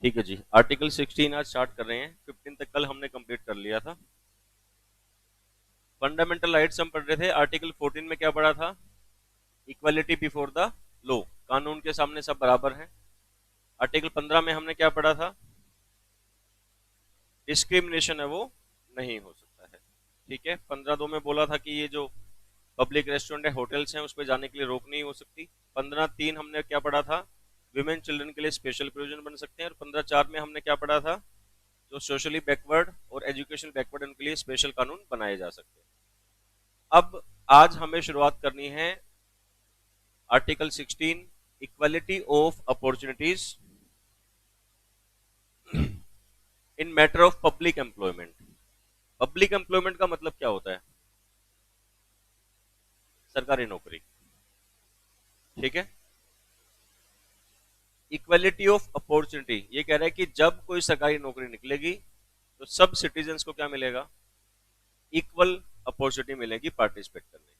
ठीक है जी, आर्टिकल 16 आज स्टार्ट कर रहे हैं। 15 तक कल हमने कंप्लीट कर लिया था। फंडामेंटल राइट्स हम पढ़ रहे थे। आर्टिकल 14 में क्या पढ़ा था? इक्वालिटी बिफोर द लॉ, कानून के सामने सब बराबर हैं। आर्टिकल 15 में हमने क्या पढ़ा था? डिस्क्रिमिनेशन है वो नहीं हो सकता है। ठीक है, 15(2) में बोला था कि ये जो पब्लिक रेस्टोरेंट है, होटल्स हैं, उस पर जाने के लिए रोक नहीं हो सकती। 15(3) हमने क्या पढ़ा था? विमेन चिल्ड्रन के लिए स्पेशल प्रोविजन बन सकते हैं। और 15(4) में हमने क्या पढ़ा था? जो सोशली बैकवर्ड और एजुकेशन बैकवर्ड उनके लिए स्पेशल कानून बनाए जा सकते हैं। अब आज हमें शुरुआत करनी है article 16, equality of opportunities in matter of public employment. Public employment का मतलब क्या होता है? सरकारी नौकरी। ठीक है, इक्वालिटी ऑफ अपॉर्चुनिटी ये कह रहा है कि जब कोई सरकारी नौकरी निकलेगी तो सब सिटीजन्स को क्या मिलेगा? इक्वल अपॉर्चुनिटी मिलेगी पार्टिसिपेट करने की।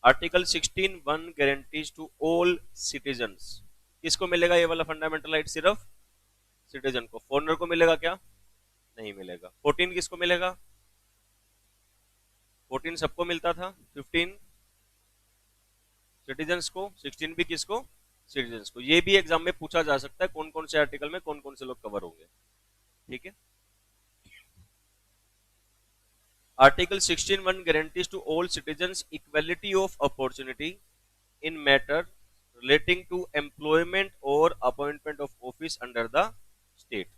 Article 16(1) guarantees to all citizens. किसको मिलेगा ये वाला फंडामेंटल राइट? सिर्फ सिटीजन को। फॉरेनर को मिलेगा क्या? नहीं मिलेगा। 14 किसको मिलेगा? 14 सबको मिलता था। 15 सिटीजन्स को। 16 भी किसको? सिटीजन्स को। ये भी एग्जाम में पूछा जा सकता है कौन कौन से आर्टिकल में कौन कौन से लोग कवर होंगे। ठीक है, article 16(1) guarantees to all citizens equality of opportunity in matter relating to employment or appointment of office under the state।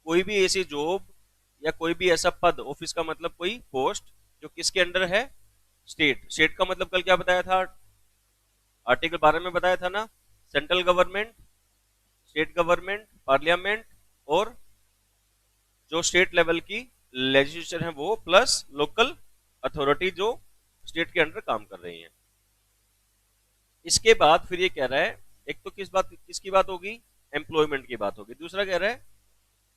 कोई भी ऐसी जॉब या कोई भी ऐसा पद, ऑफिस का मतलब कोई पोस्ट, जो किसके अंडर है? स्टेट। स्टेट का मतलब कल क्या बताया था? आर्टिकल 12 में बताया था ना, central government, state government, parliament और जो स्टेट लेवल की लेजिस्लेचर है वो, प्लस लोकल अथॉरिटी जो स्टेट के अंडर काम कर रही है। इसके बाद फिर ये कह रहा है, एक तो किसकी बात होगी? एम्प्लॉयमेंट की बात होगी। दूसरा कह रहा है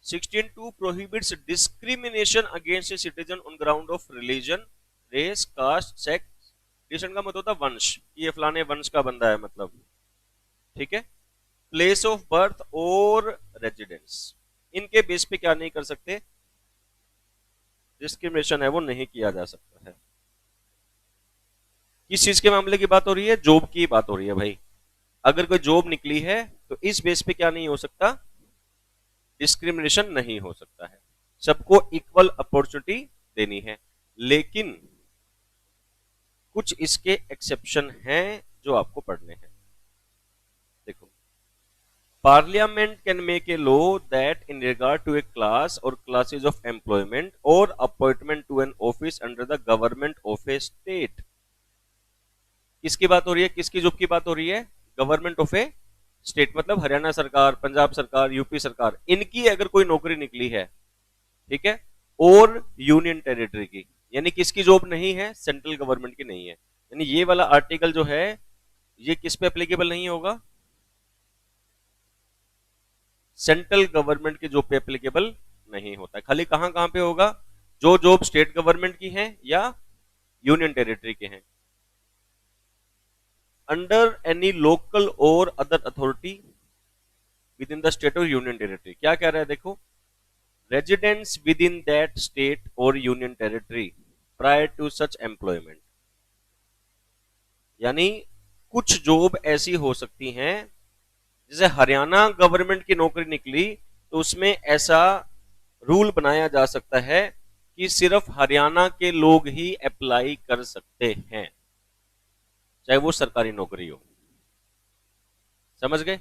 16(2) prohibits discrimination against a citizen on ground of religion, race, caste, sex. Religion का मतलब होता है वंश, ये फलाने वंश का बंदा है मतलब। ठीक है, प्लेस ऑफ बर्थ और रेजिडेंस, इनके बेस पे क्या नहीं कर सकते? डिस्क्रिमिनेशन है वो नहीं किया जा सकता है। किस चीज के मामले की बात हो रही है? जॉब की बात हो रही है भाई। अगर कोई जॉब निकली है तो इस बेस पे क्या नहीं हो सकता? डिस्क्रिमिनेशन नहीं हो सकता है। सबको इक्वल अपॉर्चुनिटी देनी है। लेकिन कुछ इसके एक्सेप्शन हैं जो आपको पढ़ने हैं। देखो, Parliament can make a law that in regard to a class or classes of employment or appointment to an office under the government of a state। किसकी बात हो रही है? किसकी जॉब की बात हो रही है? गवर्नमेंट ऑफ ए स्टेट, मतलब हरियाणा सरकार, पंजाब सरकार, यूपी सरकार, इनकी अगर कोई नौकरी निकली है, ठीक है, और यूनियन टेरिटरी की, यानी किसकी जॉब नहीं है? सेंट्रल गवर्नमेंट की नहीं है। यानी ये वाला आर्टिकल जो है ये किस पे एप्लीकेबल नहीं होगा? सेंट्रल गवर्नमेंट के जॉब पे एप्लीकेबल नहीं होता है। खाली कहां कहां पे होगा? जो जॉब स्टेट गवर्नमेंट की है या यूनियन टेरिटरी के हैं। अंडर एनी लोकल और other authority within the state और यूनियन टेरिटरी। क्या कह रहा है? देखो, residence within that state और union territory prior to such employment. यानी कुछ जॉब ऐसी हो सकती हैं, जैसे हरियाणा गवर्नमेंट की नौकरी निकली तो उसमें ऐसा रूल बनाया जा सकता है कि सिर्फ हरियाणा के लोग ही अप्लाई कर सकते हैं, चाहे वो सरकारी नौकरी हो। समझ गए?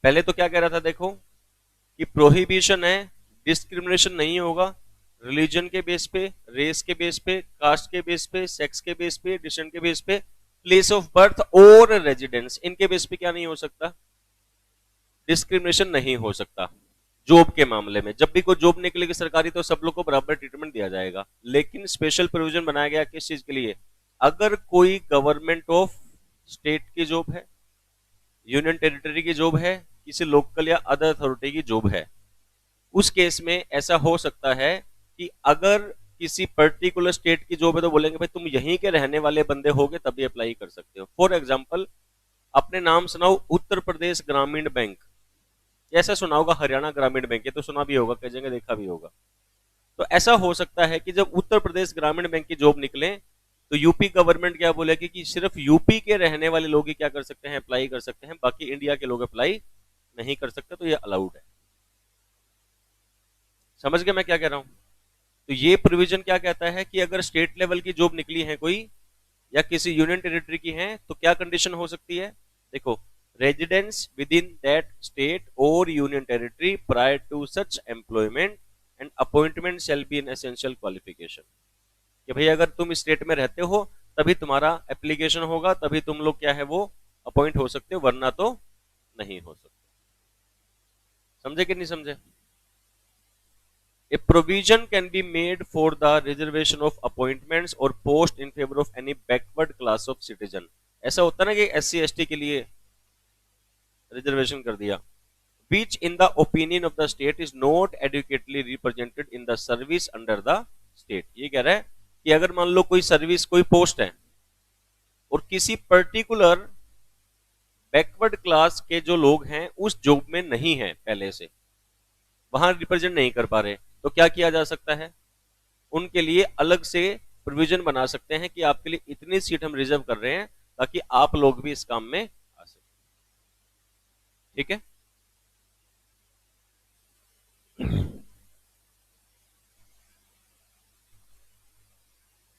पहले तो क्या कह रहा था? देखो कि प्रोहिबिशन है, डिस्क्रिमिनेशन नहीं होगा रिलीजन के बेस पे, रेस के बेस पे, कास्ट के बेस पे, सेक्स के बेस पे, डिस्टेंस के बेस पे, प्लेस ऑफ बर्थ और रेजिडेंस, इनके बेस पे क्या नहीं हो सकता? डिस्क्रिमिनेशन नहीं हो सकता। जॉब के मामले में जब भी कोई जॉब निकलेगी सरकारी तो सब लोग को बराबर ट्रीटमेंट दिया जाएगा। लेकिन स्पेशल प्रोविजन बनाया गया किस चीज के लिए? अगर कोई गवर्नमेंट ऑफ स्टेट की जॉब है, यूनियन टेरिटरी की जॉब है, किसी लोकल या अदर अथॉरिटी की जॉब है, उस केस में ऐसा हो सकता है कि अगर किसी पर्टिकुलर स्टेट की जॉब है तो बोलेंगे भाई तुम यहीं के रहने वाले बंदे होगे तभी अप्लाई कर सकते हो। फॉर एग्जाम्पल, अपने नाम सुनाओ उत्तर प्रदेश ग्रामीण बैंक, ऐसा सुना होगा हरियाणा ग्रामीण बैंक, ये तो सुना भी होगा, कई जगह देखा भी होगा। तो ऐसा हो सकता है कि जब उत्तर प्रदेश ग्रामीण बैंक की जॉब निकले तो यूपी गवर्नमेंट क्या बोलेगी कि सिर्फ यूपी के रहने वाले लोग ही क्या कर सकते हैं, अप्लाई कर सकते हैं, बाकी इंडिया के लोग अप्लाई नहीं कर सकते, तो ये अलाउड है। समझ गए मैं क्या कह रहा हूं? तो ये प्रोविजन क्या कहता है कि अगर स्टेट लेवल की जॉब निकली है कोई या किसी यूनियन टेरिटरी की है तो क्या कंडीशन हो सकती है? देखो, residence within that state और union territory prior to such employment and appointment shall be an essential qualification. कि भाई अगर तुम स्टेट में रहते हो तभी तुम्हारा एप्लीकेशन होगा, तभी तुम लोग क्या है वो अपॉइंट हो सकते हो, वरना तो नहीं हो सकते। समझे कि नहीं समझे? A provision can be made for the reservation of appointments or post in favor of any backward class of citizen। ऐसा होता है ना कि SC ST के लिए रिजर्वेशन कर दिया, which in the opinion of the state is not adequately represented in the service under the state। ये कह रहा है कि अगर मान लो कोई सर्विस, कोई पोस्ट है और किसी पर्टिकुलर बैकवर्ड क्लास के जो लोग हैं उस जॉब में नहीं है, पहले से वहां रिप्रेजेंट नहीं कर पा रहे, तो क्या किया जा सकता है? उनके लिए अलग से प्रोविजन बना सकते हैं कि आपके लिए इतनी सीट हम रिजर्व कर रहे हैं ताकि आप लोग भी इस काम में आ सके। ठीक है?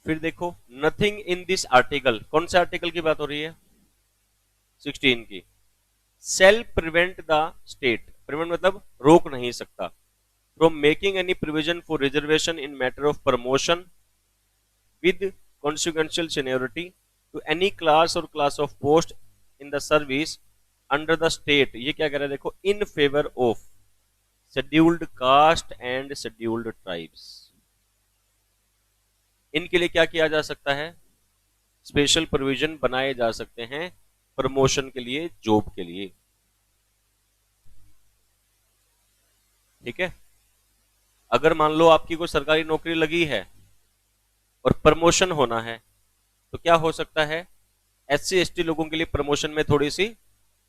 फिर देखो, नथिंग इन दिस आर्टिकल, कौन से आर्टिकल की बात हो रही है? 16 की। Shall prevent the state, prevent मतलब रोक नहीं सकता, from making any provision for reservation in matter of promotion with consequential seniority to any class or class of post in the service under the state। ये क्या कह रहा है देखो, in favor of scheduled caste and scheduled tribes। इनके लिए क्या किया जा सकता है? स्पेशल प्रोविजन बनाए जा सकते हैं प्रमोशन के लिए, जॉब के लिए। ठीक है? अगर मान लो आपकी कोई सरकारी नौकरी लगी है और प्रमोशन होना है तो क्या हो सकता है? SC ST लोगों के लिए प्रमोशन में थोड़ी सी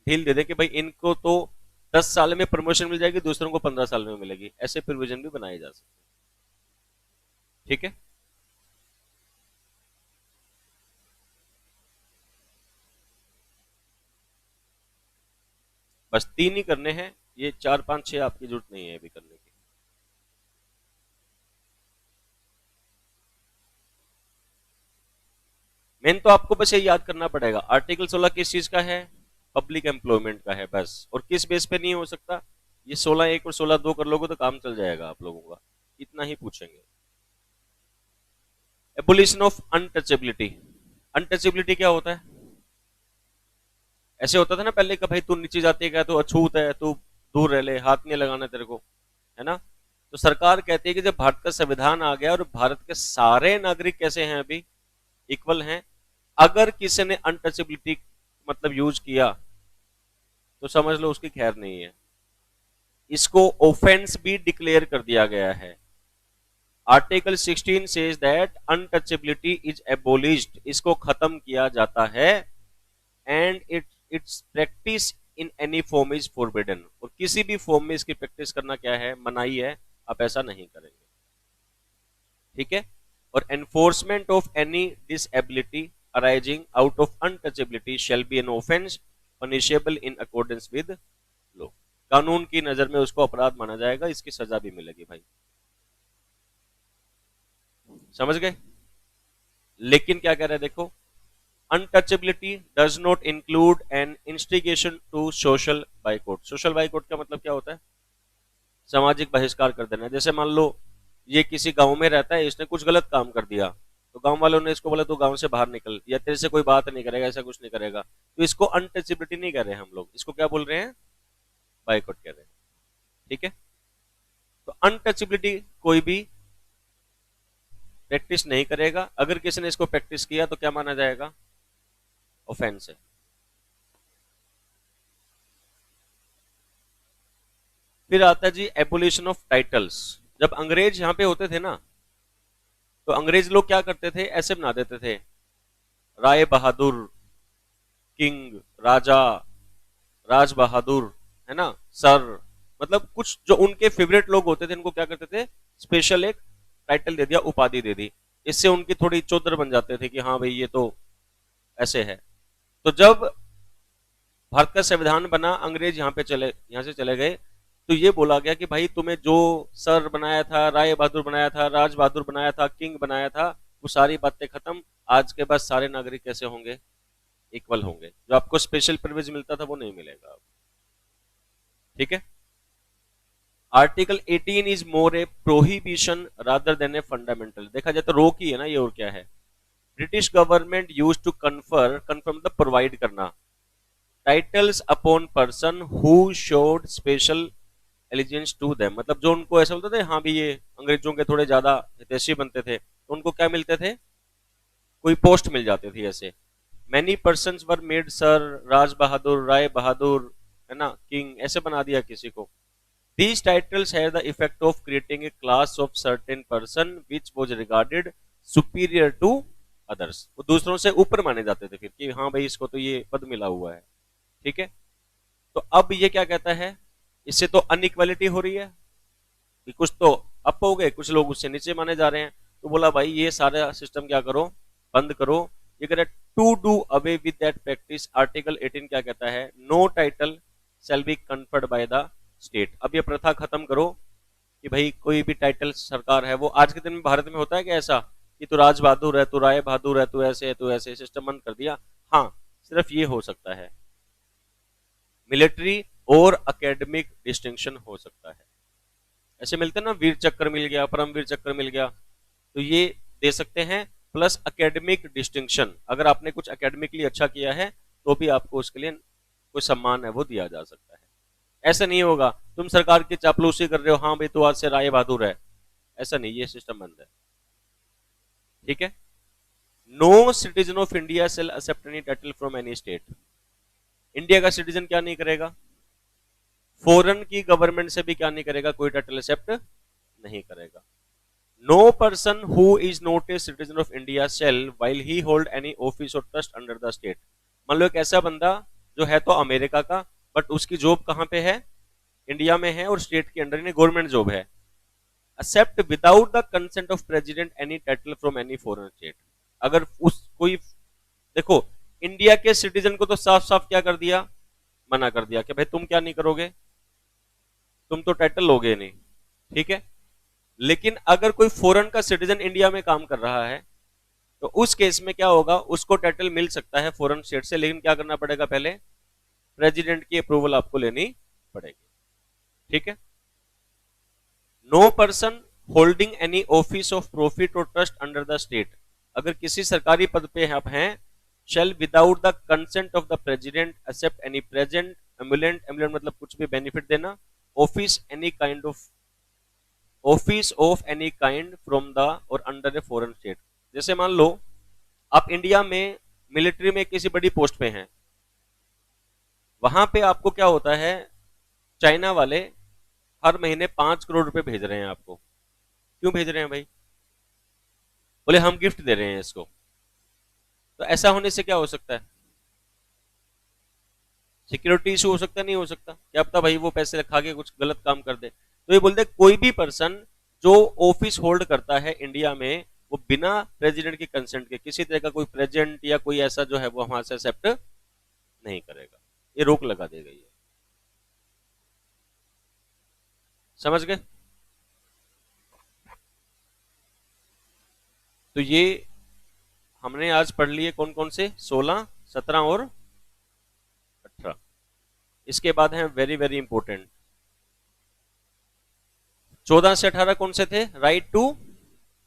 ढील दे दे कि भाई इनको तो 10 साल में प्रमोशन मिल जाएगी, दूसरों को 15 साल में मिलेगी, ऐसे प्रोविजन भी बनाए जा सकते हैं। ठीक है? बस 3 ही करने हैं, ये 4 5 6 आपकी जरूरत नहीं है अभी करने की। मेन तो आपको बस ये याद करना पड़ेगा, आर्टिकल 16 किस चीज का है? पब्लिक एम्प्लॉयमेंट का है बस। और किस बेस पे नहीं हो सकता? ये 16(1) और 16(2) कर लोगे तो काम चल जाएगा आप लोगों का, इतना ही पूछेंगे। Abolition of untouchability. अनटचेबिलिटी क्या होता है? ऐसे होता था ना पहले कि भाई तू नीचे जाती है, तू अछूत है, तू दूर रह ले, हाथ नहीं लगाना तेरे को, है ना? तो सरकार कहती है कि जब भारत का संविधान आ गया और भारत के सारे नागरिक कैसे हैं, अभी इक्वल हैं, अगर किसी ने अनटचेबिलिटी मतलब यूज किया तो समझ लो उसकी खैर नहीं है। इसको ऑफेंस भी डिक्लेयर कर दिया गया है। Article 16 says that untouchability is एबोलिश्ड, इसको खत्म किया जाता है, and it's practice in any form is forbidden, और किसी भी फॉर्म में इसकी प्रैक्टिस करना क्या है? मनाही है, आप ऐसा नहीं करेंगे। ठीक है? और enforcement of any disability arising out of untouchability shell be an offence punishable in accordance with law. कानून की नजर में उसको अपराध माना जाएगा, इसकी सजा भी मिलेगी भाई। समझ गए? लेकिन क्या कह रहे हैं देखो, untouchability does not include an instigation to social boycott. Social boycott का मतलब क्या होता है? सामाजिक बहिष्कार कर देना। जैसे मान लो ये किसी गांव में रहता है, इसने कुछ गलत काम कर दिया तो गांव वालों ने इसको बोला तू गांव से बाहर निकल, या तेरे से कोई बात नहीं करेगा, ऐसा कुछ नहीं करेगा, तो इसको अनटचेबिलिटी नहीं कर रहे हम लोग, इसको क्या बोल रहे हैं? बाइकआउट कह रहे हैं। ठीक है? तो अनटचेबिलिटी कोई भी प्रैक्टिस नहीं करेगा, अगर किसी ने इसको प्रैक्टिस किया तो क्या माना जाएगा? ऑफेंस है। फिर आता है जी एबोलिशन ऑफ टाइटल्स। जब अंग्रेज यहां पे होते थे ना, तो अंग्रेज लोग क्या करते थे? ऐसे बना देते थे, राय बहादुर, किंग, राजा, राज बहादुर, है ना, सर, मतलब कुछ जो उनके फेवरेट लोग होते थे उनको क्या करते थे, स्पेशल एक टाइटल दे दिया, उपाधि दे दी, इससे उनकी थोड़ी चौधर बन जाते थे कि हाँ भाई ये तो ऐसे है। तो जब भारत का संविधान बना, अंग्रेज यहाँ से चले गए, तो ये बोला गया कि भाई तुम्हें जो सर बनाया था, राय बहादुर बनाया था, राज बहादुर बनाया था, किंग बनाया था, वो सारी बातें खत्म। आज के बाद सारे नागरिक कैसे होंगे, इक्वल होंगे, जो आपको स्पेशल प्रिविलेज मिलता था वो नहीं मिलेगा। ठीक है। Article 18 is more A prohibition rather than a fundamental. देखा जाए तो रोक ही है ना ये, और क्या है। British government use to confer, confirm मतलब प्रोवाइड करना, titles upon person who showed special allegiance to them, मतलब जो उनको ऐसा बोलते थे हाँ भी ये अंग्रेजों के थोड़े ज्यादा हितैषी बनते थे, तो उनको क्या मिलते थे, कोई पोस्ट मिल जाती थी ऐसे। Many person were made sir, Raj Bahadur, Rai Bahadur, है ना, किंग, ऐसे बना दिया किसी को। These titles had the effect of creating a class of certain person which was regarded superior to others। वो दूसरों से ऊपर माने जाते थे फिर कि हाँ भाई इसको तो ये पद मिला हुआ है। ठीक है। तो अब ये क्या कहता है, इससे तो अनइक्वालिटी हो रही है कि कुछ तो अप हो गए, कुछ लोग उससे नीचे माने जा रहे हैं। तो बोला भाई ये सारा सिस्टम क्या करो, बंद करो। ये कह रहा है to do away with that practice, article 18 क्या कहता है, no title shall be conferred by the state. अब ये प्रथा खत्म करो कि भाई कोई भी टाइटल सरकार है, वो आज के दिन में भारत में होता है कि ऐसा कि तू राज बहादुर है, तू राय बहादुर है, तू ऐसे है, तू ऐसे, सिस्टम बंद कर दिया। हाँ, सिर्फ ये हो सकता है, मिलिट्री और एकेडमिक डिस्टिंक्शन हो सकता है। ऐसे मिलते हैं ना, वीर चक्र मिल गया, परमवीर चक्र मिल गया, तो ये दे सकते हैं। प्लस एकेडमिक डिस्टिंक्शन, अगर आपने कुछ एकेडमिकली अच्छा किया है तो भी आपको उसके लिए कोई सम्मान है वो दिया जा सकता है। ऐसा नहीं होगा तुम सरकार की चापलूसी कर रहे हो, हाँ भाई तो आज से राय बहादुर है, ऐसा नहीं, ये सिस्टम बंद है। ठीक है। No citizen of India shall accept any title from any state. India का सिटीजन क्या नहीं करेगा, फॉरेन की गवर्नमेंट से भी क्या नहीं करेगा, कोई टाइटल एक्सेप्ट नहीं करेगा। No person who is not a citizen of India shall while he hold any office or trust under the state. मान लो एक ऐसा बंदा जो है तो अमेरिका का, बट उसकी जॉब कहां पे है, इंडिया में है, और स्टेट के अंडर गवर्नमेंट जॉब है, accept without the consent of president any title from any foreign state. अगर उस कोई, देखो इंडिया के सिटीजन को तो साफ साफ क्या कर दिया, मना कर दिया कि भाई तुम क्या नहीं करोगे, तुम तो टाइटल लोगे नहीं। ठीक है। लेकिन अगर कोई फॉरेन का सिटीजन इंडिया में काम कर रहा है तो उस केस में क्या होगा, उसको टाइटल मिल सकता है फॉरेन स्टेट से, लेकिन क्या करना पड़ेगा, पहले प्रेसिडेंट की अप्रूवल आपको लेनी पड़ेगी। ठीक है। No person holding any office of profit और ट्रस्ट अंडर द स्टेट, अगर किसी सरकारी पद पे आप हैं, shall without the consent of the president except any present emolument, emolument मतलब कुछ भी बेनिफिट देना, office any kind of, office of any kind from the और अंडर ए फॉरेन स्टेट। जैसे मान लो आप इंडिया में मिलिट्री में किसी बड़ी पोस्ट पे हैं, वहां पे आपको क्या होता है, चाइना वाले हर महीने 5 करोड़ रुपए भेज रहे हैं आपको। क्यों भेज रहे हैं भाई, बोले हम गिफ्ट दे रहे हैं इसको। तो ऐसा होने से क्या हो सकता है, सिक्योरिटी इशू हो सकता है, नहीं हो सकता, क्या पता भाई वो पैसे खा के कुछ गलत काम कर दे। तो ये बोलते कोई भी पर्सन जो ऑफिस होल्ड करता है इंडिया में, वो बिना प्रेसिडेंट के कंसेंट के किसी तरह का कोई प्रेजेंट या कोई ऐसा जो है वो वहां से एक्सेप्ट नहीं करेगा, ये रोक लगा दी गई है। समझ गए। तो ये हमने आज पढ़ लिए कौन कौन से, 16, 17 और 18। इसके बाद है वेरी वेरी इंपॉर्टेंट, 14 से 18 कौन से थे, राइट टू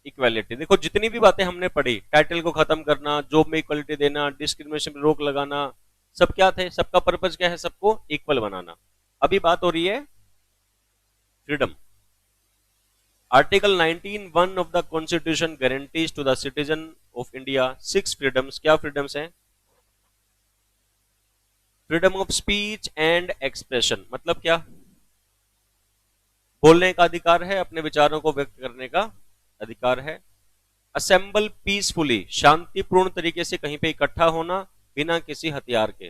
इक्वालिटी। देखो जितनी भी बातें हमने पढ़ी, टाइटल को खत्म करना, जॉब में इक्वालिटी देना, डिस्क्रिमिनेशन पर रोक लगाना, सब क्या थे, सबका पर्पज क्या है, सबको इक्वल बनाना। अभी बात हो रही है freedom. Article 19(1) of the constitution guarantees to the citizen of India 6 freedoms. क्या फ्रीडम्स हैं, freedom of speech and expression, मतलब क्या, बोलने का अधिकार है, अपने विचारों को व्यक्त करने का अधिकार है। असेंबल पीसफुली, शांतिपूर्ण तरीके से कहीं पे इकट्ठा होना बिना किसी हथियार के,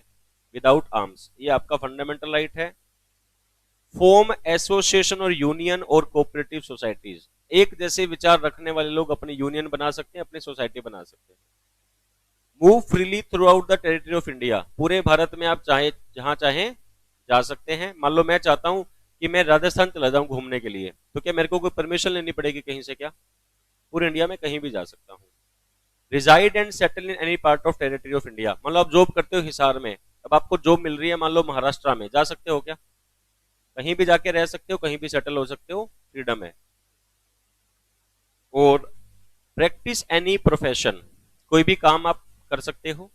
विदाउट आर्म्स, ये आपका फंडामेंटल राइट है। फॉर्म एसोसिएशन और यूनियन और कोऑपरेटिव सोसाइटीज, एक जैसे विचार रखने वाले लोग अपनी यूनियन बना सकते हैं, अपनी सोसाइटी बना सकते हैं। Move freely through out the territory of India, पूरे भारत में आप चाहे जहां चाहें जा सकते हैं। मान लो मैं चाहता हूं कि मैं राजस्थान चला जाऊं घूमने के लिए, तो क्या मेरे को कोई परमिशन लेनी पड़ेगी कहीं से? क्या पूरे इंडिया में कहीं भी जा सकता हूं। Reside and settle in any part of territory of India, मान लो आप जॉब करते हो हिसार में, अब आपको जॉब मिल रही है मान लो महाराष्ट्र में, जा सकते हो क्या? कहीं भी जाके रह सकते हो, कहीं भी सेटल हो सकते हो, फ्रीडम है। और प्रैक्टिस एनी प्रोफेशन, कोई भी काम आप कर सकते हो।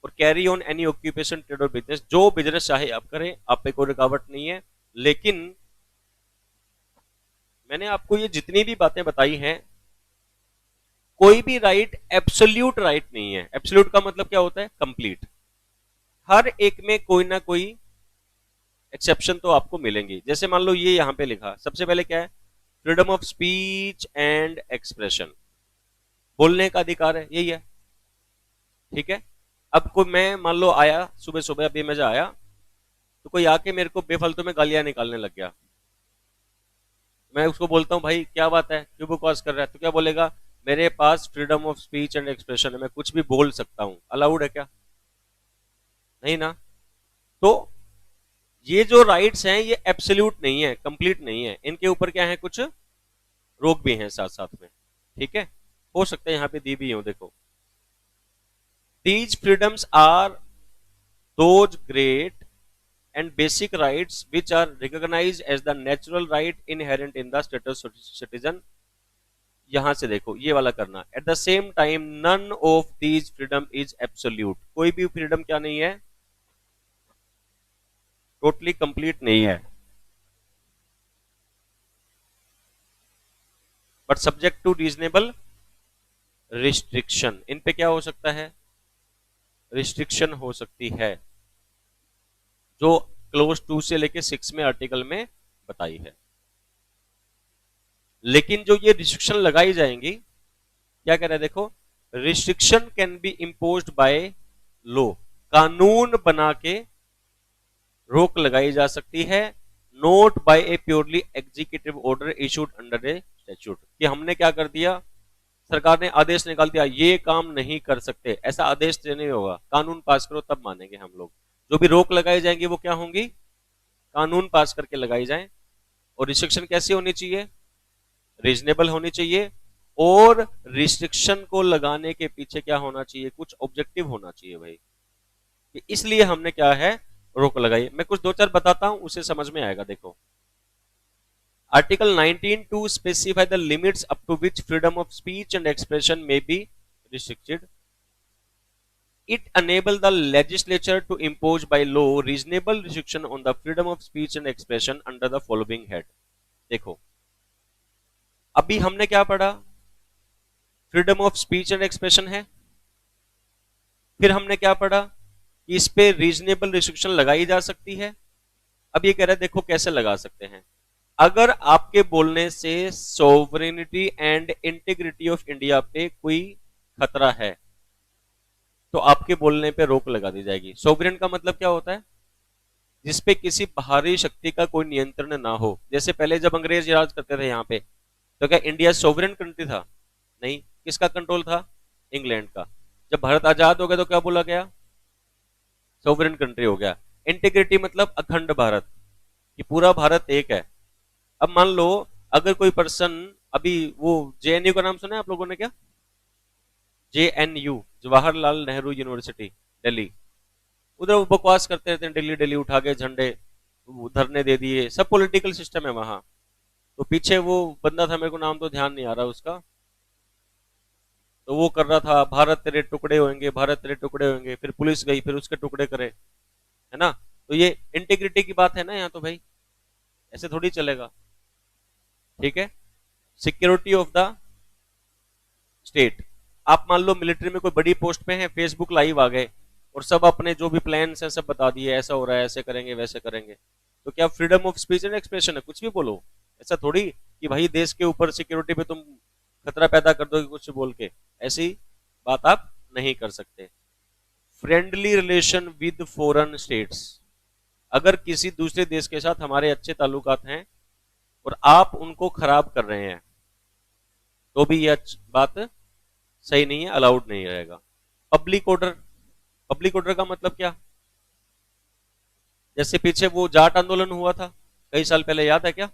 और carry on any occupation, trade और बिजनेस, जो बिजनेस चाहे आप करें, आप पे कोई रुकावट नहीं है। लेकिन मैंने आपको ये जितनी भी बातें बताई हैं, कोई भी राइट एब्सोल्यूट राइट नहीं है। एब्सोल्यूट का मतलब क्या होता है? कंप्लीट। हर एक में कोई ना कोई एक्सेप्शन तो आपको मिलेंगी। जैसे मान लो ये यहां पे लिखा, सबसे पहले क्या है? Freedom of speech and expression, बोलने का अधिकार है, यही है। ठीक है। अब कोई मैं मान लो आया सुबह सुबह, अभी मैं आया, तो कोई आके मेरे को बेफालतू में गालियां निकालने लग गया, मैं उसको बोलता हूं भाई क्या बात है, क्यों बकवास कर रहा है? तो क्या बोलेगा? मेरे पास freedom of speech and expression है, मैं कुछ भी बोल सकता हूं। अलाउड है क्या? नहीं ना। तो ये जो राइट्स हैं ये एब्सोल्यूट नहीं है, कंप्लीट नहीं है, इनके ऊपर क्या है, कुछ रोक भी हैं साथ साथ में। ठीक है, हो सकता है यहां पे दी भी हो, देखो। These freedoms are those great and basic rights which are recognized as the natural right inherent in the status of citizen। यहां से देखो ये वाला करना, at the same time none of these freedom is absolute, कोई भी freedom क्या नहीं है? टोटली कंप्लीट नहीं है, but subject to reasonable restriction. इन पे क्या हो सकता है? रिस्ट्रिक्शन हो सकती है, जो क्लोज 2 से लेके 6 में आर्टिकल में बताई है। लेकिन जो ये रिस्ट्रिक्शन लगाई जाएंगी, क्या कह रहा है देखो, restriction can be imposed by law, कानून बना के रोक लगाई जा सकती है, not by a purely executive order issued under a statute. कि हमने क्या कर दिया, सरकार ने आदेश निकाल दिया ये काम नहीं कर सकते, ऐसा आदेश नहीं होगा, कानून पास करो तब मानेंगे हम लोग। जो भी रोक लगाई जाएंगी वो क्या होंगी? कानून पास करके लगाई जाए। और रिस्ट्रिक्शन कैसी होनी चाहिए? रीजनेबल होनी चाहिए। और रिस्ट्रिक्शन को लगाने के पीछे क्या होना चाहिए? कुछ ऑब्जेक्टिव होना चाहिए भाई, कि इसलिए हमने क्या है, रोक लगाई। मैं कुछ दो चार बताता हूं, उसे समझ में आएगा। देखो, article 19 two specify the limits up to which freedom of speech and expression may be restricted. It enable the legislature to impose by law reasonable restriction on the freedom of speech and expression under the following head। देखो, अभी हमने क्या पढ़ा? Freedom of speech and expression है। फिर हमने क्या पढ़ा? कि इस पे रीजनेबल रिस्ट्रिक्शन लगाई जा सकती है। अब ये कह रहा है देखो कैसे लगा सकते हैं। अगर आपके बोलने से sovereignty and integrity of India पे कोई खतरा है, तो आपके बोलने पे रोक लगा दी जाएगी। सोवरेन का मतलब क्या होता है? जिसपे किसी बाहरी शक्ति का कोई नियंत्रण ना हो। जैसे पहले जब अंग्रेज राज करते थे यहाँ पे, तो क्या इंडिया सोवरेन कंट्री था? नहीं। किसका कंट्रोल था? इंग्लैंड का। जब भारत आजाद हो गया तो क्या बोला गया? सोवरेन कंट्री हो गया। इंटीग्रिटी मतलब अखंड भारत, कि पूरा भारत एक है। अब मान लो अगर कोई पर्सन, अभी वो जेएनयू का नाम सुना है आप लोगों ने क्या? जेएनयू, जवाहरलाल नेहरू यूनिवर्सिटी, दिल्ली, उधर वो बकवास करते रहते हैं, दिल्ली दिल्ली उठा के झंडे धरने दे दिए, सब पॉलिटिकल सिस्टम है वहां। तो पीछे वो बंदा था, मेरे को नाम तो ध्यान नहीं आ रहा उसका, तो वो कर रहा था भारत तेरे टुकड़े होंगे, भारत तेरे टुकड़े होंगे, फिर पुलिस गई, फिर उसके टुकड़े करे, है ना। तो ये इंटीग्रिटी की बात है ना यहाँ, तो भाई ऐसे थोड़ी चलेगा। ठीक है, सिक्योरिटी ऑफ द स्टेट। आप मान लो मिलिट्री में कोई बड़ी पोस्ट पे है, फेसबुक लाइव आ गए और सब अपने जो भी प्लान्स हैं सब बता दिए, ऐसा हो रहा है, ऐसे करेंगे, वैसे करेंगे, तो क्या freedom of speech and expression है? कुछ भी बोलो। ऐसा थोड़ी कि भाई देश के ऊपर सिक्योरिटी पे तुम खतरा पैदा कर दोगे कुछ बोल के, ऐसी बात आप नहीं कर सकते। Friendly relation with foreign states, अगर किसी दूसरे देश के साथ हमारे अच्छे ताल्लुकात हैं और आप उनको खराब कर रहे हैं तो भी यह बात सही नहीं है, अलाउड नहीं रहेगा। पब्लिक ऑर्डर, पब्लिक ऑर्डर का मतलब क्या? जैसे पीछे वो जाट आंदोलन हुआ था कई साल पहले, याद है क्या?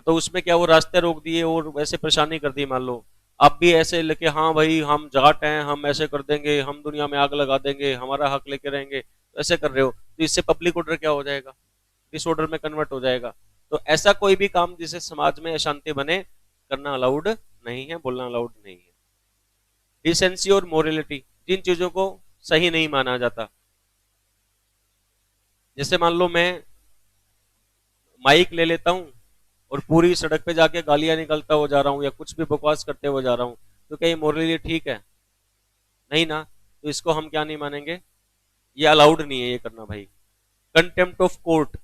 तो उसमें क्या वो रास्ते रोक दिए और वैसे परेशानी कर दी, मान लो आप भी ऐसे लेके, हाँ भाई हम जाट हैं, हम ऐसे कर देंगे, हम दुनिया में आग लगा देंगे, हमारा हक लेके रहेंगे, तो ऐसे कर रहे हो, तो इससे पब्लिक ऑर्डर क्या हो जाएगा? डिसऑर्डर में कन्वर्ट हो जाएगा। तो ऐसा कोई भी काम जिससे समाज में अशांति बने करना अलाउड नहीं है, बोलना अलाउड नहीं है। डिसेंसी और मोरलिटी, जिन चीजों को सही नहीं माना जाता, जैसे मान लो मैं माइक ले लेता हूं और पूरी सड़क पे जाके गालियां निकलता हुआ जा रहा हूं या कुछ भी बकवास करते हुए जा रहा हूं, तो क्या ये मोरली ठीक है? नहीं ना, तो इसको हम क्या नहीं मानेंगे, ये अलाउड नहीं है ये करना भाई। कंटेम्प्ट ऑफ कोर्ट,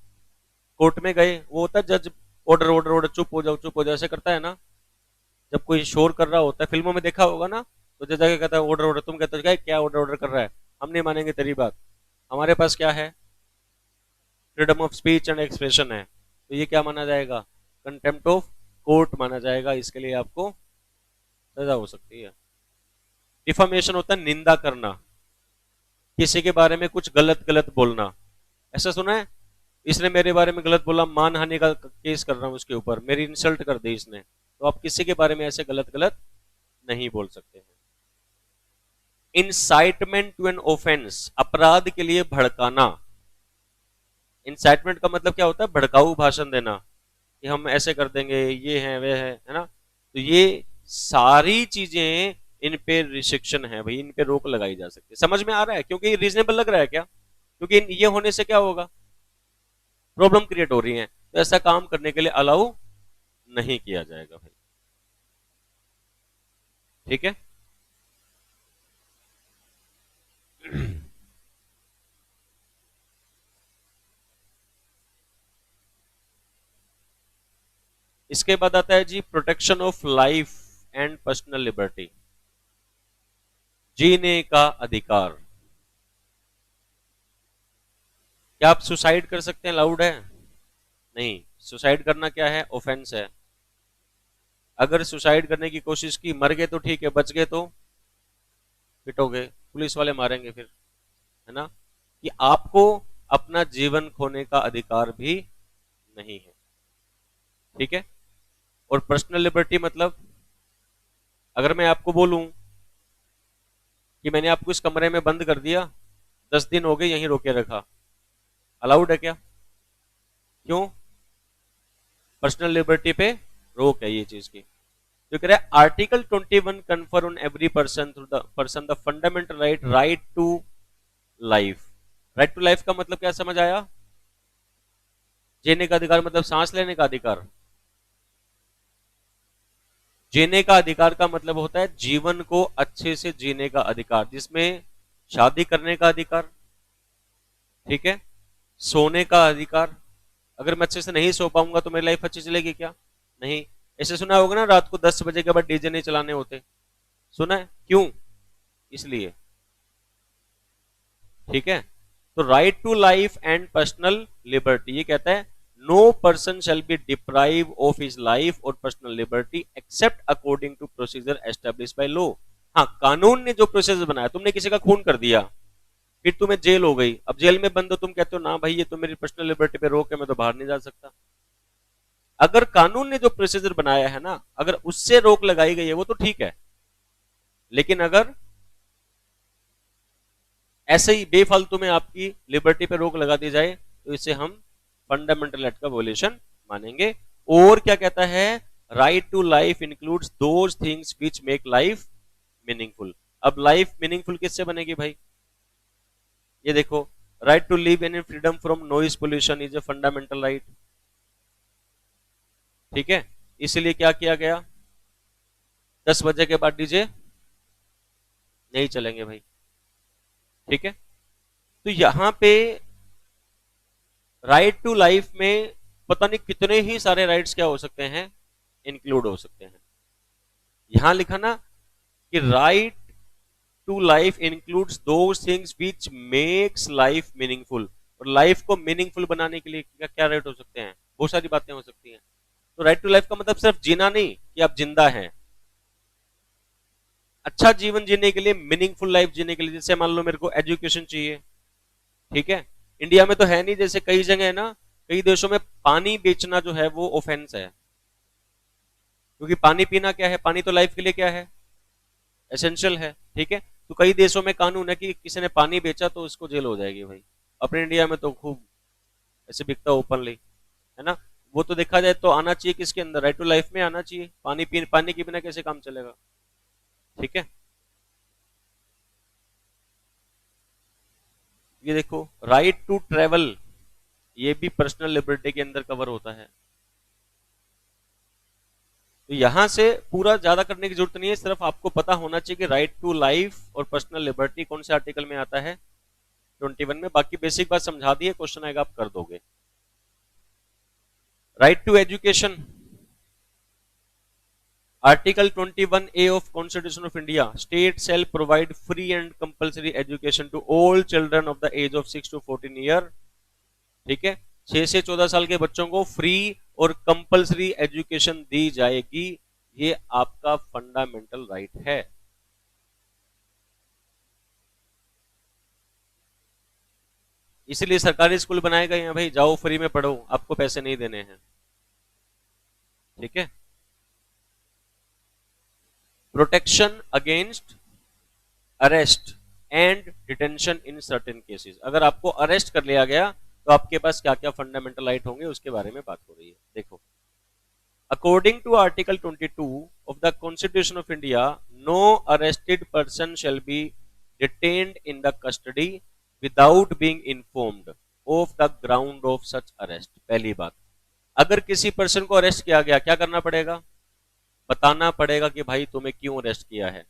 कोर्ट में गए, वो होता है जज ऑर्डर ऑर्डर ऑर्डर, चुप हो जाओ चुप हो जाओ, ऐसे करता है ना, जब कोई शोर कर रहा होता है, फिल्मों में देखा होगा ना, तो जज आके कहता है ऑर्डर ऑर्डर, तुम कहते हो क्या ऑर्डर ऑर्डर कर रहा है, हम नहीं मानेंगे तेरी बात। हमारे पास क्या है? Freedom of speech and expression है, तो ये क्या माना जाएगा? कंटेम्प्ट ऑफ कोर्ट माना जाएगा, इसके लिए आपको सजा हो सकती है। डिफामेशन होता है निंदा करना, किसी के बारे में कुछ गलत गलत बोलना। ऐसा सुना है, इसने मेरे बारे में गलत बोला, मानहानि का केस कर रहा हूं उसके ऊपर, मेरी इंसल्ट कर दी इसने, तो आप किसी के बारे में ऐसे गलत गलत नहीं बोल सकते हैं। इंसाइटमेंट टू एन ऑफेंस, अपराध के लिए भड़काना। इंसाइटमेंट का मतलब क्या होता है? भड़काऊ भाषण देना, कि हम ऐसे कर देंगे, ये है वे है ना, तो ये सारी चीजें, इन पे रिस्ट्रिक्शन है भाई, इन पे रोक लगाई जा सकती है। समझ में आ रहा है? क्योंकि रीजनेबल लग रहा है क्या? क्योंकि ये होने से क्या होगा, प्रॉब्लम क्रिएट हो रही है, तो ऐसा काम करने के लिए अलाउ नहीं किया जाएगा भाई। ठीक है। इसके बाद आता है जी protection of life and personal liberty, जीने का अधिकार। क्या आप सुसाइड कर सकते हैं? अलाउड है? नहीं, सुसाइड करना क्या है? ऑफेंस है। अगर सुसाइड करने की कोशिश की, मर गए तो ठीक है, बच गए तो पिटोगे, पुलिस वाले मारेंगे फिर, है ना? कि आपको अपना जीवन खोने का अधिकार भी नहीं है। ठीक है। और पर्सनल लिबर्टी मतलब, अगर मैं आपको बोलूं कि मैंने आपको इस कमरे में बंद कर दिया, 10 दिन हो गए यहीं रोके रखा, अलाउड है क्या? क्यों? पर्सनल लिबर्टी पे रोक है ये चीज की। तो कह रहा है article 21 confer on every person the fundamental right to life. Right to life का मतलब क्या समझ आया? जीने का अधिकार मतलब सांस लेने का अधिकार। जीने का अधिकार का मतलब होता है जीवन को अच्छे से जीने का अधिकार, जिसमें शादी करने का अधिकार, ठीक है, सोने का अधिकार। अगर मैं अच्छे से नहीं सो पाऊंगा तो मेरी लाइफ अच्छी चलेगी क्या? नहीं। ऐसे सुना होगा ना, रात को 10 बजे के बाद डीजे नहीं चलाने होते, सुना है? क्यों? इसलिए। ठीक है। तो right to life and personal liberty, ये कहता है no person shall be deprive of his life और personal liberty except according to procedure establish by law. हाँ, कानून ने जो प्रोसीजर बनाया, तुमने किसी का खून कर दिया, फिर तुम्हें जेल हो गई, अब जेल में बंद हो, तुम कहते हो ना भाई ये तो मेरी पर्सनल लिबर्टी पे रोक है, मैं तो बाहर नहीं जा सकता। अगर कानून ने जो प्रोसीजर बनाया है ना, अगर उससे रोक लगाई गई है वो तो ठीक है, लेकिन अगर ऐसे ही बेफालतू में आपकी लिबर्टी पे रोक लगा दी जाए तो इसे हम फंडामेंटल राइट का वोलेशन मानेंगे। और क्या कहता है? Right to life includes those things which make life meaningful. अब लाइफ मीनिंगफुल किससे बनेगी भाई? ये देखो, right to live in freedom from noise pollution is a fundamental right. ठीक है, इसलिए क्या किया गया, 10 बजे के बाद डीजे नहीं चलेंगे भाई। ठीक है। तो यहां पे राइट टू लाइफ में पता नहीं कितने ही सारे राइट्स क्या हो सकते हैं, इंक्लूड हो सकते हैं। यहां लिखा ना कि right to life includes those things which makes life meaningful, और लाइफ को मीनिंगफुल बनाने के लिए क्या क्या राइट हो सकते हैं? बहुत सारी बातें हो सकती हैं। तो राइट टू लाइफ का मतलब सिर्फ जीना नहीं कि आप जिंदा हैं, अच्छा जीवन जीने के लिए, मीनिंगफुल लाइफ जीने के लिए। जैसे मान लो मेरे को एजुकेशन चाहिए, ठीक है, इंडिया में तो है नहीं, जैसे कई जगह है ना, कई देशों में पानी बेचना जो है वो ऑफेंस है, क्योंकि पानी पीना क्या है, पानी तो लाइफ के लिए क्या है, एसेंशियल है, ठीक है। तो कई देशों में कानून है कि किसी ने पानी बेचा तो उसको जेल हो जाएगी भाई। अपने इंडिया में तो खूब ऐसे बिकता ओपनली, है ना। वो तो देखा जाए तो आना चाहिए किसके अंदर, राइट टू लाइफ में आना चाहिए। पानी के बिना कैसे काम चलेगा, ठीक है। ये देखो, राइट टू ट्रेवल, ये भी पर्सनल लिबर्टी के अंदर कवर होता है। तो यहां से पूरा ज्यादा करने की जरूरत नहीं है, सिर्फ आपको पता होना चाहिए कि राइट टू लाइफ और पर्सनल लिबर्टी कौन से आर्टिकल में आता है, 21 में। बाकी बेसिक बात समझा दी है, क्वेश्चन आएगा आप कर दोगे। Right to education, article 21A of constitution of India, state shall provide free and compulsory education to all children of the age of 6 to 14 year, ठीक है। 6 से 14 साल के बच्चों को फ्री और कंपल्सरी एजुकेशन दी जाएगी, ये आपका फंडामेंटल राइट है। इसलिए सरकारी स्कूल बनाए गए हैं भाई, जाओ फ्री में पढ़ो, आपको पैसे नहीं देने हैं, ठीक है। Protection against arrest and detention in certain cases, अगर आपको अरेस्ट कर लिया गया तो आपके पास क्या क्या फंडामेंटल राइट होंगे उसके बारे में बात हो रही है। देखो, according to article 22 of the constitution of india, no arrested person shall be detained in the custody without being informed of the ground of such arrest। पहली बात, अगर किसी पर्सन को अरेस्ट किया गया, क्या करना पड़ेगा, बताना पड़ेगा कि भाई तुम्हें क्यों अरेस्ट किया है।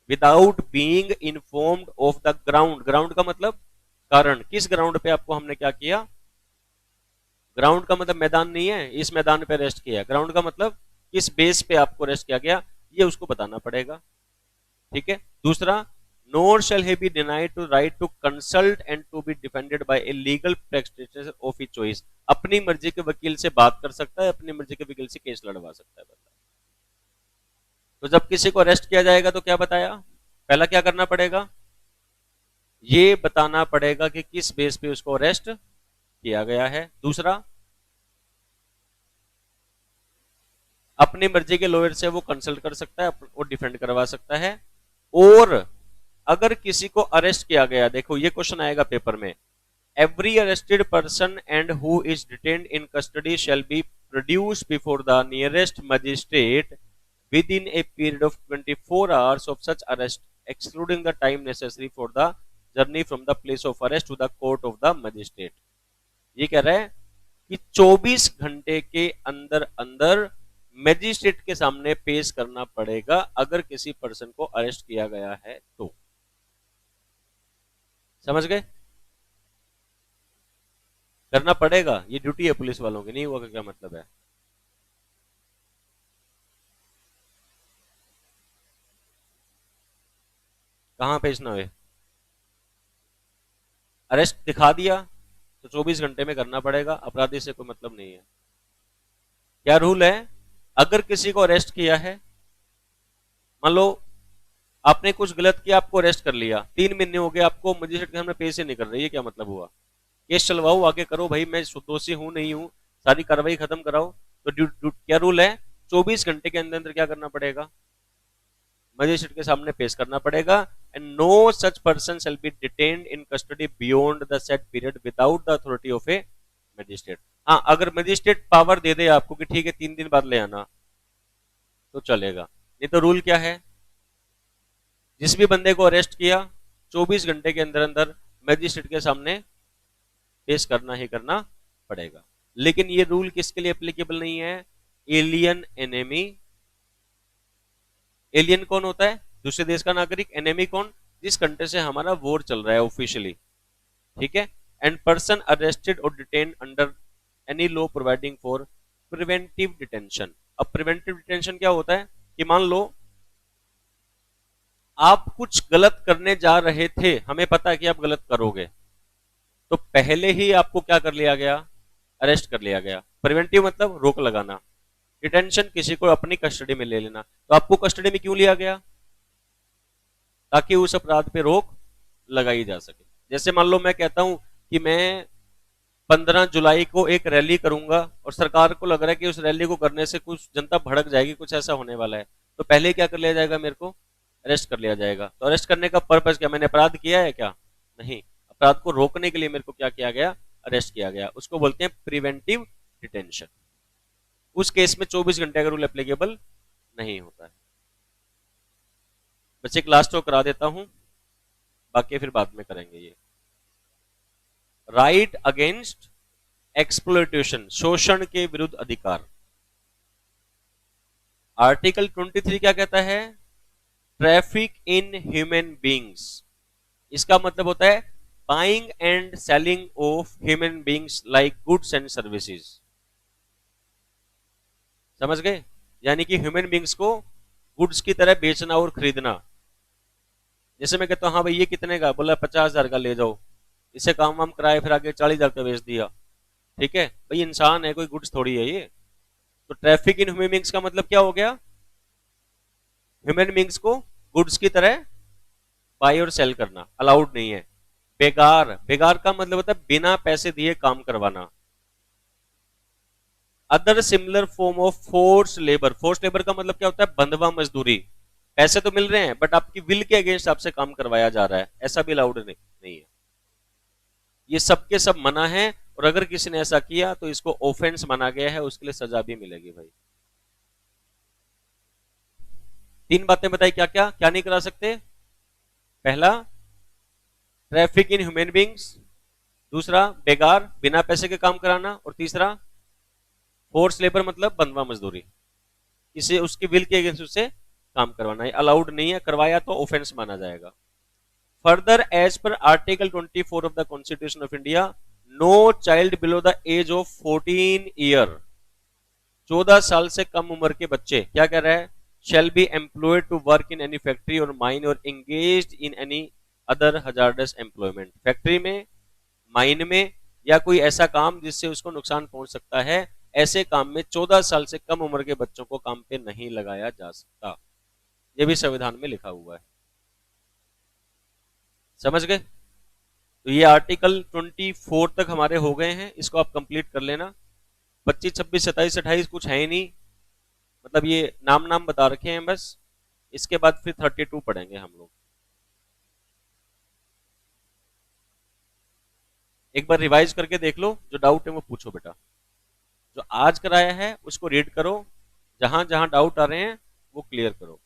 Without being informed of the ground, ground का मतलब कारण, किस ग्राउंड पे आपको हमने क्या किया। ग्राउंड का मतलब मैदान नहीं है, इस मैदान पे अरेस्ट किया, ग्राउंड का मतलब किस बेस पे आपको अरेस्ट किया गया, ये उसको बताना पड़ेगा, ठीक है। दूसरा, nor shall he be denied to right to consult and to be defended by a legal practitioner of his choice, अपनी मर्जी के वकील से बात कर सकता है, अपनी मर्जी के वकील से केस लड़वा सकता है बंदा। तो जब किसी को अरेस्ट किया जाएगा तो क्या बताया, पहला क्या करना पड़ेगा, ये बताना पड़ेगा कि किस बेस पे उसको अरेस्ट किया गया है। दूसरा, अपनी मर्जी के लॉयर से वो कंसल्ट कर सकता है और डिफेंड करवा सकता है। और अगर किसी को अरेस्ट किया गया, देखो ये क्वेश्चन आएगा पेपर में, every arrested person and who is detained in custody shall be produced before the nearest magistrate within a period of 24 hours of such arrest, excluding the time necessary for the journey from the place of arrest to the court of the magistrate। ये कह रहा है कि 24 घंटे के अंदर अंदर magistrate के सामने पेश करना पड़ेगा अगर किसी पर्सन को अरेस्ट किया गया है तो। समझ गए, करना पड़ेगा, ये ड्यूटी है पुलिस वालों की, नहीं हुआ का क्या मतलब है। कहां भेजना है, अरेस्ट दिखा दिया तो 24 घंटे में करना पड़ेगा, अपराधी से कोई मतलब नहीं है। क्या रूल है, अगर किसी को अरेस्ट किया है, मान लो आपने कुछ गलत किया, आपको अरेस्ट कर लिया, 3 महीने हो गए, आपको मजिस्ट्रेट के सामने पेश ही नहीं कर रही है, क्या मतलब हुआ, केस चलवाओ, आगे करो भाई, मैं दोषी हूं नहीं हूं, सारी कार्रवाई खत्म कराओ। तो क्या रूल है, 24 घंटे के अंदर अंदर क्या करना पड़ेगा, मजिस्ट्रेट के सामने पेश करना पड़ेगा। And no such person shall be detained in custody beyond the set period without the authority of a magistrate. हाँ, अगर मजिस्ट्रेट पावर दे दे आपको कि ठीक है 3 दिन बाद ले आना तो चलेगा, नहीं तो रूल क्या है, जिस भी बंदे को अरेस्ट किया 24 घंटे के अंदर अंदर मजिस्ट्रेट के सामने पेश करना ही करना पड़ेगा। लेकिन ये रूल किसके लिए एप्लीकेबल नहीं है, एलियन एनेमी। एलियन कौन होता है, दूसरे देश का नागरिक। एनेमी कौन, जिस कंट्री से हमारा वॉर चल रहा है ऑफिशियली, ठीक है। एंड पर्सन अरेस्टेड और detain under any law providing for preventive detention. अब प्रिवेंटिव डिटेंशन क्या होता है कि मान लो आप कुछ गलत करने जा रहे थे, हमें पता है कि आप गलत करोगे, तो पहले ही आपको क्या कर लिया गया, अरेस्ट कर लिया गया। प्रिवेंटिव मतलब रोक लगाना, डिटेंशन किसी को अपनी कस्टडी में ले लेना। तो आपको कस्टडी में क्यों लिया गया, ताकि उस अपराध पे रोक लगाई जा सके। जैसे मान लो मैं कहता हूं कि मैं 15 जुलाई को एक रैली करूंगा और सरकार को लग रहा है कि उस रैली को करने से कुछ जनता भड़क जाएगी, कुछ ऐसा होने वाला है, तो पहले क्या कर लिया जाएगा, मेरे को अरेस्ट कर लिया जाएगा। तो अरेस्ट करने का पर्पज क्या, मैंने अपराध किया है क्या, नहीं, अपराध को रोकने के लिए मेरे को क्या किया गया, अरेस्ट किया गया। उसको बोलते हैं प्रिवेंटिव डिटेंशन। उस केस में 24 घंटे का रूल एप्लीकेबल नहीं होता है। बस एक लास्ट को करा देता हूं, बाकी फिर बाद में करेंगे। ये राइट अगेंस्ट एक्सप्लॉयटेशन, शोषण के विरुद्ध अधिकार। आर्टिकल 23 क्या कहता है, ट्रैफिक इन ह्यूमन बींग्स। इसका मतलब होता है buying and selling of human beings like goods and services. समझ गए, यानी कि ह्यूमन बींग्स को गुड्स की तरह बेचना और खरीदना। जैसे मैं कहता हूं हाँ भाई ये कितने का, बोला 50,000 का ले जाओ, इसे काम वाम कराए फिर आगे 40,000 का बेच दिया, ठीक है भाई, इंसान है, कोई गुड्स थोड़ी है ये। तो ट्रैफिक इन ह्यूमन बींग्स का मतलब क्या हो गया, ह्यूमन बींग्स को गुड्स की तरह बाय और सेल करना अलाउड नहीं है। बेगार, बेगार का मतलब होता है बिना पैसे दिए काम करवाना। Other similar form of force labour, force labour का मतलब क्या होता है, बंधवा मजदूरी। पैसे तो मिल रहे हैं बट आपकी विल के अगेंस्ट आपसे काम करवाया जा रहा है, ऐसा भी अलाउड नहीं है। ये सब के सब मना है, और अगर किसी ने ऐसा किया तो इसको ऑफेंस माना गया है, उसके लिए सजा भी मिलेगी भाई। 3 बातें बताई, क्या क्या क्या नहीं करा सकते। पहला ट्रैफिक इन ह्यूमन बींग्स, दूसरा बेगार बिना पैसे के काम कराना, और तीसरा फोर्स लेबर मतलब बंधवा मजदूरी, इसे उसकी विल के अगेंस्ट उससे काम करवाना है, अलाउड नहीं है, करवाया तो ऑफेंस माना जाएगा। Further as per article 24 of the constitution of India, no child below the age of 14 year, 14 साल से कम उम्र के बच्चे, क्या कह रहा है, shall be employed to work in any factory or mine or engaged in any other hazardous employment। Factory में, माइन में, या कोई ऐसा काम जिससे उसको नुकसान पहुंच सकता है, ऐसे काम में 14 साल से कम उम्र के बच्चों को काम पे नहीं लगाया जा सकता। ये भी संविधान में लिखा हुआ है। समझ गए। तो ये आर्टिकल 24 तक हमारे हो गए हैं, इसको आप कंप्लीट कर लेना। 25, 26, 27, 28 कुछ है ही नहीं, मतलब ये नाम नाम बता रखे हैं बस। इसके बाद फिर 32 पढ़ेंगे हम लोग। एक बार रिवाइज करके देख लो, जो डाउट है वो पूछो बेटा। जो आज कराया है उसको रीड करो, जहां जहां डाउट आ रहे हैं वो क्लियर करो।